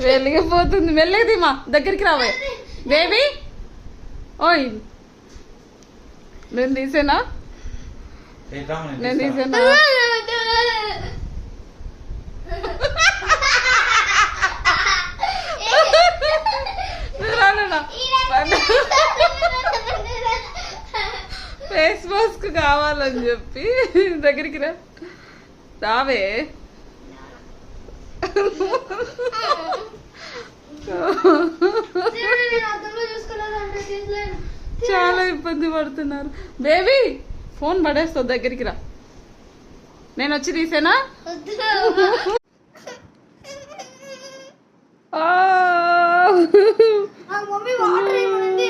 వెలిగిపోతుంది. మెల్లగా తీమా, దగ్గరికి రావే బేబీ. ఓయ్ నేను తీసేనా, నేను తీసేనా? ఫేస్ మాస్క్ కావాలని చెప్పి దగ్గరికి రావే. చాలా ఇబ్బంది పడుతున్నారు. బేబీ ఫోన్ పడేస్తావు, దగ్గరికి రా. నేను వచ్చి తీసేనా? మమ్మీ వాటర్ ఏమైంది?